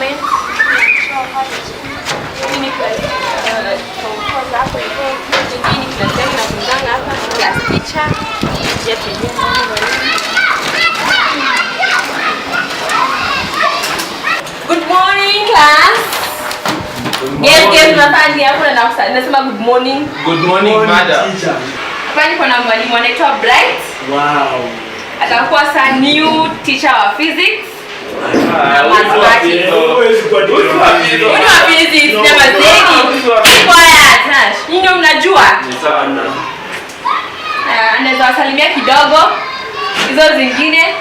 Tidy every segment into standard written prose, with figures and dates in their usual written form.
department. Ini class hapo hivyo. Ini class yangu nafunzanga hapa class teacher. Ya pili. Good morning class. Yes, tunafanya hapo na nasema good morning. Good morning madam. Hapa niko na mwalimu anaitwa Bright. Wow. Atakuwa sa new teacher wa physics. Ndio mnajua? Anaweza wasalimia kidogo. Hizo zingine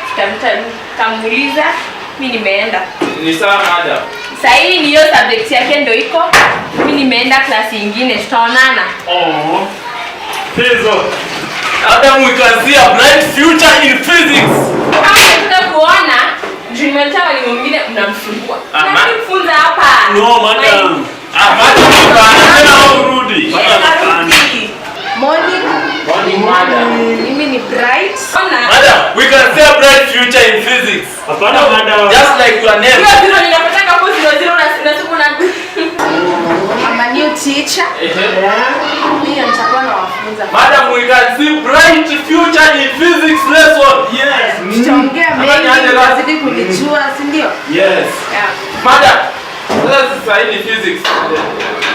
tutamuuliza. Mimi nimeenda. Ni sawa madam. Sasa hii ni hiyo subject yake ndio iko. Mimi nimeenda klasi nyingine, tutaonana. Oh. Hizo. Adam, we can see a bright future in physics. Tunataka kuona nimeleta walimu mwingine mnamsumbua. Nafunza hapa. No madam. Madam bana urudi. Morning. Morning madam. Mimi ni Bright. Madam, we can see a bright future in physics. Hapana madam. Just like your name. Ndio ninapotaka hapo 00 na siku na I'm a new teacher. Mimi nitakuwa nawafunza. Madam, we can see bright future in physics lesson. Yes. Tutaongea mengi lazidi kulijua, si ndio? Yes. Yeah. Madam, sasa hii ni physics.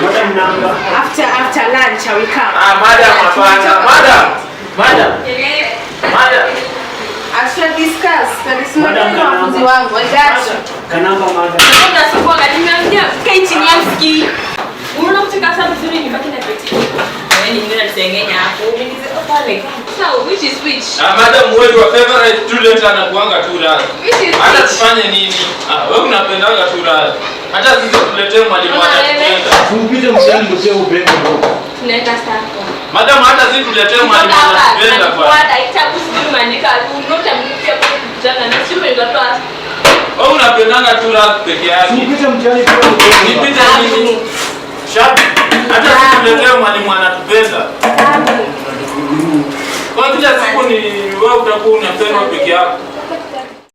Madam number. After lunch I will come. Madam hapana. Madam. I shall discuss. Tunasimamia wanafunzi wangu. I got you. Kanamba madam. Unasukua kadimia kai chini ya msikii. Unaona kucheka sana vizuri ni baki na peti. Wewe ni nini unasengenya hapo? Umenize pale. So which is which? Madam, wewe your favorite student anakuanga tu rada. Hata which? tufanye nini? Wewe unapendaga tu rada. Hata sisi tuletee mwalimu anatupenda. Tupite mshani msio upendo. Tunaenda sasa. Madam, hata sisi tuletee mwalimu anatupenda kwa. Kwa itabu sijui maandika unota mkia kwa kijana na sio ndio toa. Wewe unapendanga tu rada peke yake. Tupite mshani pia. Nipite nini? Shabi. Hata sisi tuletee mwalimu anatupenda. Kwa kila siku ni wewe utakuwa unapendwa peke yako.